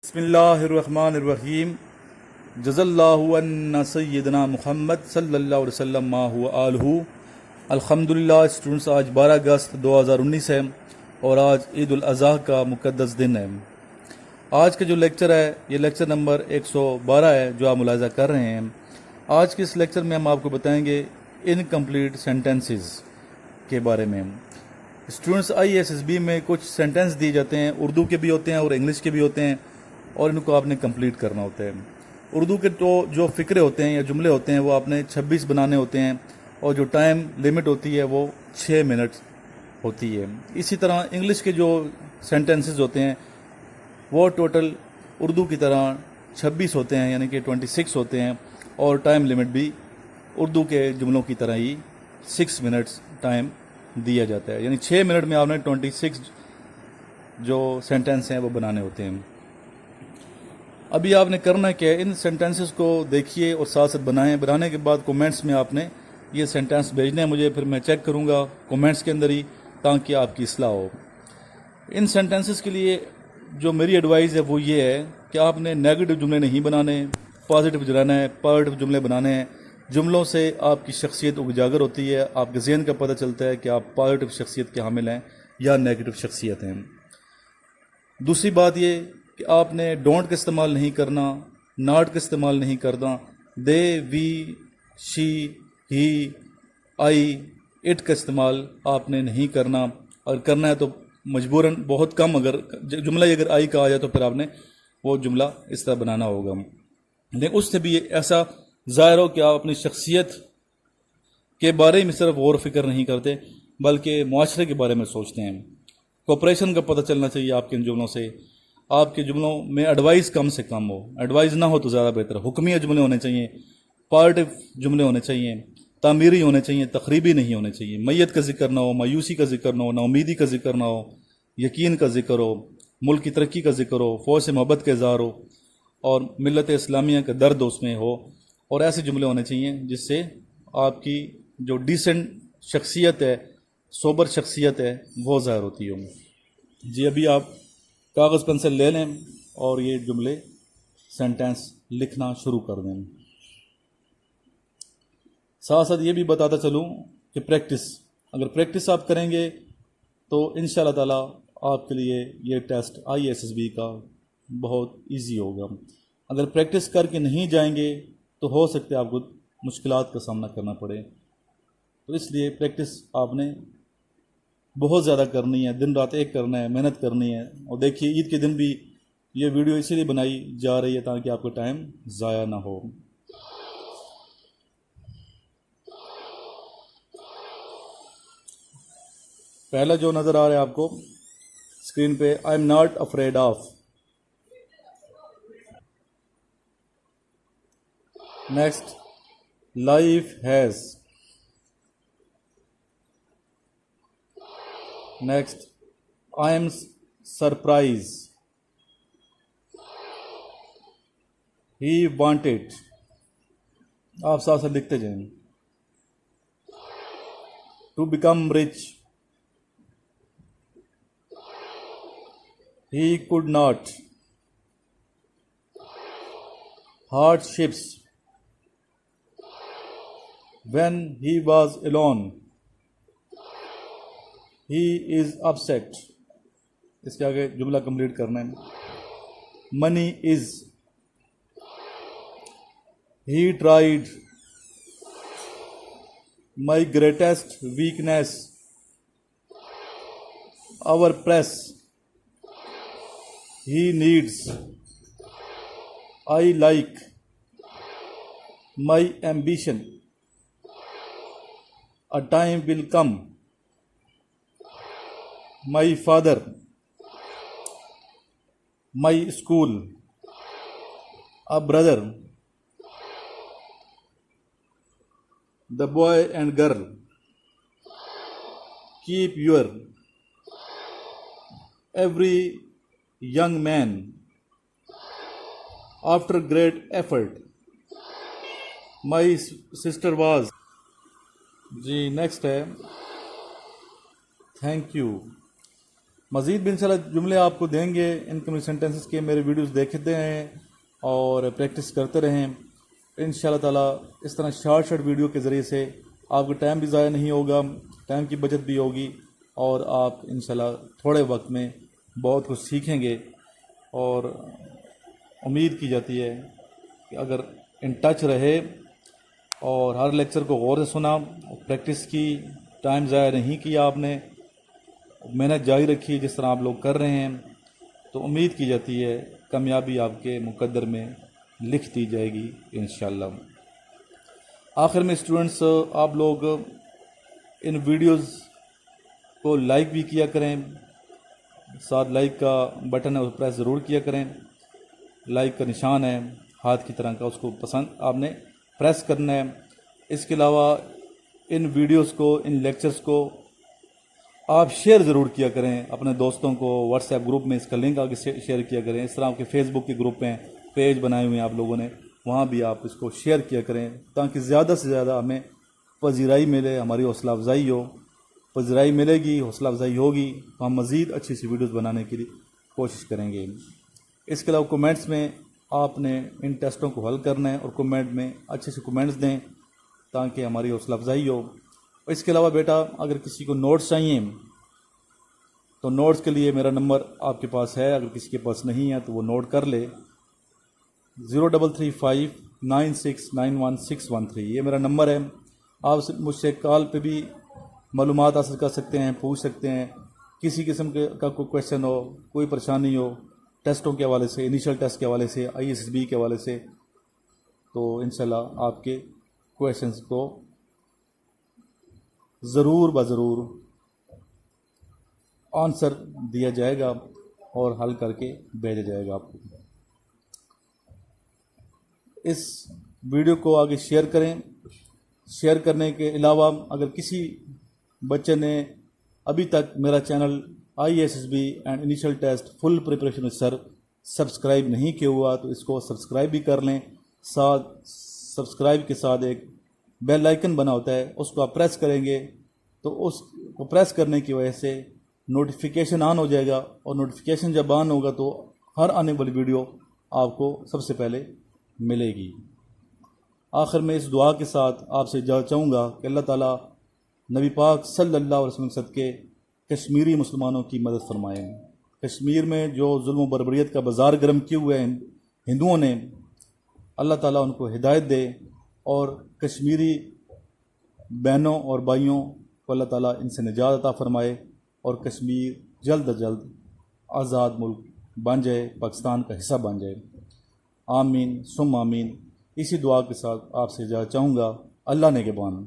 बिस्मिल्लाहिर्रहमानिर्रहीम जज़ल्लाहु अन्ना सय्यदना मुहम्मद सल्लल्लाहु अलैहि वसल्लम मा हुवा आलहू। अल्हम्दुलिल्लाह स्टूडेंट्स, आज 12 अगस्त 2019 है और आज ईद उल अज़हा का मुक़द्दस दिन है। आज का जो लेक्चर है ये लेक्चर नंबर 112 है जो आप मुलाज़ा कर रहे हैं। आज के इस लेक्चर में हम आपको बताएंगे इनकम्प्लीट सेंटेंसेस के बारे में। स्टूडेंट्स, ISSB में कुछ सेंटेंस दिए जाते हैं, उर्दू के भी होते हैं और इंग्लिश के भी होते हैं और इनको आपने कंप्लीट करना होता है। उर्दू के तो जो फ़िक्रे होते हैं या जुमले होते हैं वो आपने 26 बनाने होते हैं और जो टाइम लिमिट होती है वो 6 मिनट होती है। इसी तरह इंग्लिश के जो सेंटेंसेस होते हैं वो टोटल उर्दू की तरह 26 होते हैं, यानी कि 26 होते हैं और टाइम लिमिट भी उर्दू के जुमलों की तरह ही 6 मिनट्स टाइम दिया जाता है। यानी 6 मिनट में आपने 26 जो सेंटेंस हैं वो बनाने होते हैं। अभी आपने करना क्या है, इन सेंटेंसेस को देखिए और साथ साथ बनाएं। बनाने के बाद कमेंट्स में आपने ये सेंटेंस भेजने हैं मुझे, फिर मैं चेक करूँगा कमेंट्स के अंदर ही, ताकि आपकी इस्लाह हो। इन सेंटेंसेस के लिए जो मेरी एडवाइस है वो ये है कि आपने नेगेटिव जुमले नहीं बनाने, पॉजिटिव जुलाना है, पॉजिटिव जुमले बनाने हैं। जुमलों से आपकी शख्सियत उजागर होती है, आपके ज़हन का पता चलता है कि आप पॉजिटिव शख्सियत के हामिल हैं या नेगेटिव शख्सियत हैं। दूसरी बात ये कि आपने डोंट का इस्तेमाल नहीं करना, नॉट का इस्तेमाल नहीं करना, they, we, she, he, I, it का इस्तेमाल आपने नहीं करना। और करना है तो मजबूरन बहुत कम, अगर जुमला अगर आई का आ जाए तो फिर आपने वो जुमला इस तरह बनाना होगा। लेकिन उससे भी ऐसा ज़ाहिर हो कि आप अपनी शख्सियत के बारे में सिर्फ गौर फिक्र नहीं करते बल्कि मुआशरे के बारे में सोचते हैं। कोऑपरेशन का पता चलना चाहिए आपके इन जुमलों से। आपके जुमलों में एडवाइस कम से कम हो, एडवाइस ना हो तो ज़्यादा बेहतर। हुक्मिया जुमले होने चाहिए, पॉजिटिव जुमले होने चाहिए, तामीरी होने चाहिए, तकरीबी नहीं होने चाहिए। मैयत का जिक्र ना हो, मायूसी का जिक्र ना हो, नाउमीदी का जिक्र ना हो, यकीन का जिक्र हो, मुल्क की तरक्की का जिक्र हो, फ़ौज से मोहब्बत का इज़हार हो और मिल्लत इस्लामिया का दर्द उसमें हो। और ऐसे जुमले होने चाहिए जिससे आपकी जो डिसेंट शख्सियत है, सोबर शख्सियत है, वो ज़ाहिर होती हो। जी, अभी आप कागज़ पेंसिल ले लें और ये जुमले सेंटेंस लिखना शुरू कर दें। साथ साथ ये भी बताता चलूँ कि अगर प्रैक्टिस आप करेंगे तो इंशाअल्लाह ताला आपके लिए ये टेस्ट ISSB का बहुत इजी होगा। अगर प्रैक्टिस करके नहीं जाएंगे तो हो सकता है आपको मुश्किलात का सामना करना पड़े। तो इसलिए प्रैक्टिस आपने बहुत ज़्यादा करनी है, दिन रात एक करना है, मेहनत करनी है। और देखिए, ईद के दिन भी ये वीडियो इसीलिए बनाई जा रही है ताकि आपका टाइम ज़ाया ना हो। पहला जो नज़र आ रहा है आपको स्क्रीन पे, I am not afraid of. Next, life has. Next, I am surprise. He wanted. आप साथ साथ लिखते जाएं। To become rich. He could not. Hardships. When he was alone, he is upset. इसके आगे जुमला कंप्लीट करना है। Money is. He tried. My greatest weakness. Our press. He needs. I like. My ambition. A time will come. My father. My school. A brother. The boy and girl. Keep your. Every young man. After great effort. My sister was. जी, next है thank you. مزید بھی انشاءاللہ جملے آپ کو دیں گے انکمپلیٹ سینٹنسز کے. میرے ویڈیوز دیکھتے ہیں اور پریکٹس کرتے رہیں انشاءاللہ تعالیٰ. اس طرح شارٹ ویڈیو کے ذریعے سے آپ کا ٹائم بھی ضائع نہیں ہوگا, ٹائم کی بچت بھی ہوگی, اور آپ انشاءاللہ تھوڑے وقت میں بہت کچھ سیکھیں گے. اور امید کی جاتی ہے کہ اگر ان ٹچ رہے اور ہر لیکچر کو غور سے سنا, پریکٹس کی, ٹائم ضائع نہیں کیا آپ نے, محنت جاری رکھی جس طرح آپ لوگ کر رہے ہیں, تو امید کی جاتی ہے کامیابی آپ کے مقدر میں لکھ دی جائے گی انشاءاللہ. آخر میں اسٹوڈنٹس, آپ لوگ ان ویڈیوز کو لائک بھی کیا کریں, ساتھ لائک کا بٹن ہے اس پریس ضرور کیا کریں. لائک کا نشان ہے ہاتھ کی طرح کا, اس کو پسند آپ نے پریس کرنا ہے. اس کے علاوہ ان ویڈیوز کو, ان لیکچرز کو آپ شیئر ضرور کیا کریں اپنے دوستوں کو. واٹس ایپ گروپ میں اس کا لنک آگے شیئر کیا کریں. اس طرح آپ کے فیس بک کے گروپ میں پیج بنائے ہوئے ہیں آپ لوگوں نے, وہاں بھی آپ اس کو شیئر کیا کریں تاکہ زیادہ سے زیادہ ہمیں پذیرائی ملے, ہماری حوصلہ افزائی ہو. پذیرائی ملے گی, حوصلہ افزائی ہوگی تو ہم مزید اچھی سی ویڈیوز بنانے کی کوشش کریں گے. اس کے علاوہ کومنٹس میں آپ نے ان ٹیسٹوں کو حل کرنا ہے اور کومنٹ میں اچھے سے کومنٹس دیں تاکہ ہماری حوصلہ افزائی ہو. اس کے علاوہ بیٹا اگر کسی کو نوٹس چاہیے تو نوٹس کے لیے میرا نمبر آپ کے پاس ہے, اگر کسی کے پاس نہیں ہے تو وہ نوٹ کر لے. 0335969161 یہ میرا نمبر ہے. آپ مجھ سے کال پہ بھی معلومات حاصل کر سکتے ہیں, پوچھ سکتے ہیں. کسی قسم کا کوئی کویشچن ہو, کوئی پریشانی ہو ٹیسٹوں کے حوالے سے, انیشل ٹیسٹ کے حوالے سے, ISSB کے حوالے سے, تو انشاءاللہ آپ کے کویشچنز کو ضرور بضرور آنسر دیا جائے گا اور حل کر کے بھیجا جائے گا آپ کو. اس ویڈیو کو آگے شیئر کریں. شیئر کرنے کے علاوہ اگر کسی بچے نے ابھی تک میرا channel ISSB and initial test full preparation sir subscribe نہیں کیا ہوا تو اس کو سبسکرائب بھی کر لیں. ساتھ سبسکرائب کے ساتھ ایک بیل آئیکن بنا ہوتا ہے, اس کو آپ پریس کریں گے تو اس کو پریس کرنے کی وجہ سے نوٹیفیکیشن آن ہو جائے گا, اور نوٹیفیکیشن جب آن ہوگا تو ہر آنے والی ویڈیو آپ کو سب سے پہلے ملے گی. آخر میں اس دعا کے ساتھ آپ سے اجازت چاہوں گا کہ اللہ تعالیٰ نبی پاک صلی اللہ علیہ وسلم صدقے کشمیری مسلمانوں کی مدد فرمائیں. کشمیر میں جو ظلم و بربریت کا بازار گرم کیے ہوئے ہیں ہندوؤں نے, اللہ تعالیٰ ان کو ہدایت دے, اور کشمیری بہنوں اور بھائیوں کو اللہ تعالیٰ ان سے نجات عطا فرمائے, اور کشمیر جلد از جلد آزاد ملک بن جائے, پاکستان کا حصہ بن جائے. آمین ثم آمین. اسی دعا کے ساتھ آپ سے اجازت چاہوں گا. اللہ نگہبان.